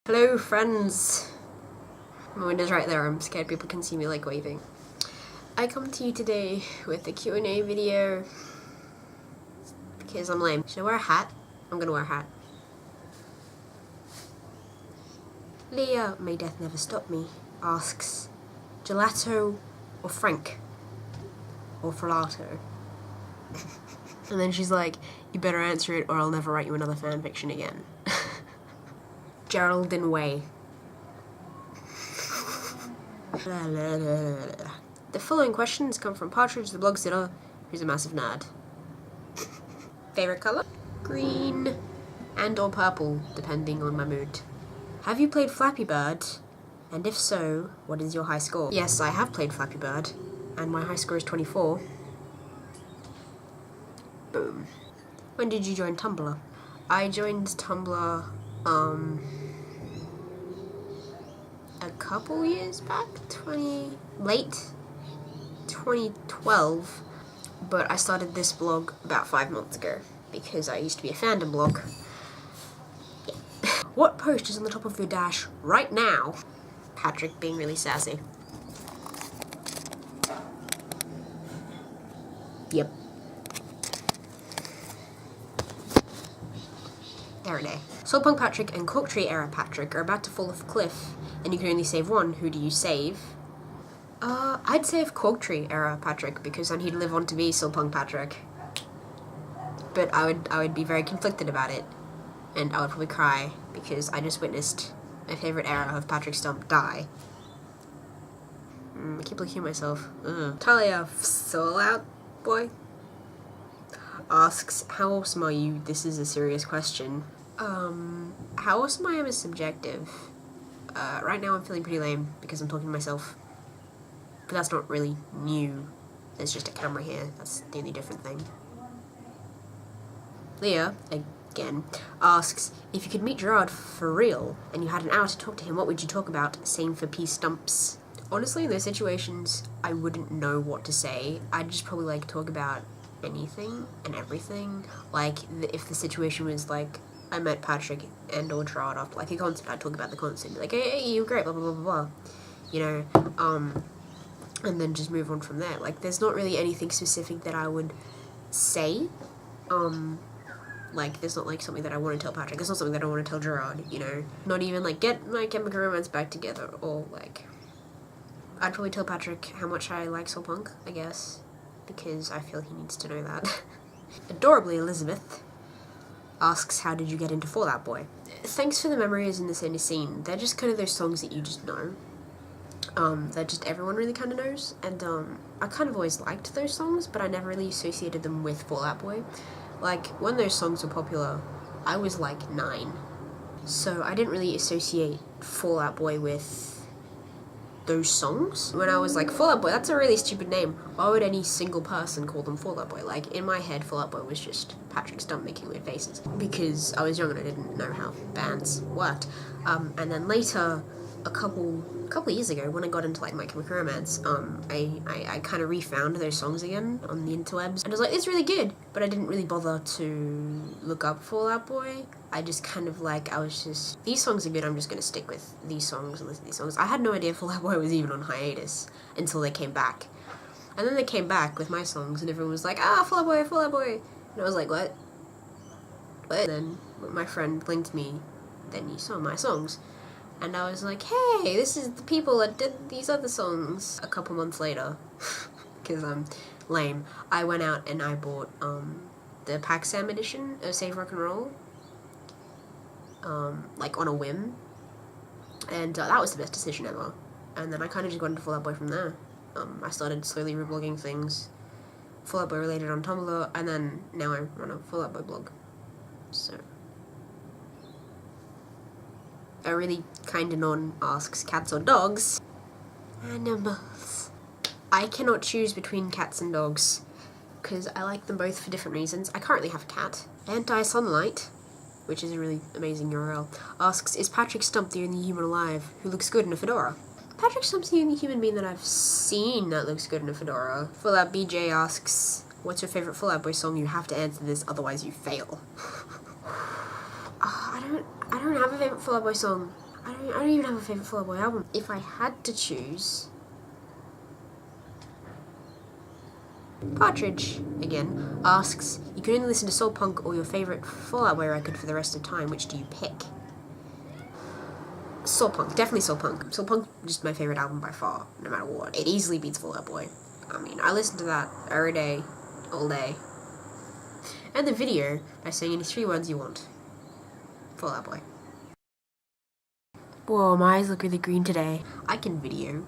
Hello friends! My window's right there, I'm scared people can see me like waving. I come to you today with a Q&A video because I'm lame. Should I wear a hat? I'm gonna wear a hat. Leah, may death never stop me, asks, gelato or Frank? Or Fralato? And then she's like, you better answer it or I'll never write you another fanfiction again. Geraldine Way. The following questions come from Partridge the Blog Sitter, who's a massive nerd. Favorite color? Green and or purple, depending on my mood. Have you played Flappy Bird? And if so, what is your high score? Yes, I have played Flappy Bird, and my high score is 24. Boom. When did you join Tumblr? I joined Tumblr, a couple years back, late 2012, but I started this blog about 5 months ago because I used to be a fandom blog. Yeah. What post is on the top of your dash right now? Patrick being really sassy. Yep. Day. Soulpunk Patrick and Corktree era Patrick are about to fall off a cliff, and you can only save one. Who do you save? I'd save Corktree era Patrick because then he'd live on to be Soulpunk Patrick. But I would be very conflicted about it, and I would probably cry because I just witnessed my favorite era of Patrick Stump die. I keep looking at myself. Talia, Soul Out Boy asks, how awesome are you? This is a serious question. How awesome I am is subjective. Right now I'm feeling pretty lame because I'm talking to myself. But that's not really new. There's just a camera here. That's the only different thing. Leah, again, asks, if you could meet Gerard for real and you had an hour to talk to him, what would you talk about? Same for P Stumps. Honestly, in those situations, I wouldn't know what to say. I'd just probably talk about anything and everything. If the situation was I met Patrick and or Gerard after a concert, I'd talk about the concert, be like, hey, you were great, blah blah blah blah, you know, and then just move on from there. There's not really anything specific that I would say. There's not something that I want to tell Patrick. It's not something that I want to tell Gerard, you know. Not even get my Chemical Romance back together, or I'd probably tell Patrick how much I like Soulpunk, I guess, because I feel he needs to know that. Adorably Elizabeth asks, how did you get into Fall Out Boy? Thanks for the memories in this any scene. They're just kind of those songs that you just know. That just everyone really kind of knows. And I kind of always liked those songs, but I never really associated them with Fall Out Boy. When those songs were popular, I was 9. So I didn't really associate Fall Out Boy with those songs. When I was Fall Out Boy, that's a really stupid name. Why would any single person call them Fall Out Boy? In my head, Fall Out Boy was just Patrick Stump making weird faces. Because I was young and I didn't know how bands worked. And then later, a couple of years ago, when I got into My Chemical Romance, I kind of refound those songs again on the interwebs. And I was like, it's really good. But I didn't really bother to look up Fall Out Boy. I just kind of these songs are good, I'm just going to stick with these songs and listen to these songs. I had no idea Fall Out Boy was even on hiatus until they came back. And then they came back with my songs and everyone was like, Fall Out Boy, Fall Out Boy. And I was like, what? And then my friend linked me, then you saw my songs. And I was like, hey, this is the people that did these other songs. A couple months later, because I'm lame, I went out and I bought the Pac Sam edition of Save Rock and Roll. On a whim, and that was the best decision ever. And then I kind of just got into Fall Out Boy from there. I started slowly reblogging things Fall Out Boy related on Tumblr, and then now I run a Fall Out Boy blog. So a really kind of non asks, cats or dogs? Animals. I cannot choose between cats and dogs because I like them both for different reasons. I currently have a cat. Anti-Sunlight, which is a really amazing URL, asks, is Patrick Stump the only human alive who looks good in a fedora? Patrick Stump's the only human being that I've seen that looks good in a fedora. Fallout BJ asks, what's your favourite Fall Out Boy song? You have to answer this, otherwise you fail. I don't have a favourite Fall Out Boy song. I don't even have a favourite Fall Out Boy album. If I had to choose... Partridge, again, asks, you can only listen to soul punk or your favourite Fall Out Boy record for the rest of time. Which do you pick? Soul punk, definitely soul punk. Soul punk is just my favourite album by far, no matter what. It easily beats Fall Out Boy. I mean, I listen to that every day, all day. And the video by saying any 3 words you want. Fall Out Boy. Whoa, my eyes look really green today. I can video.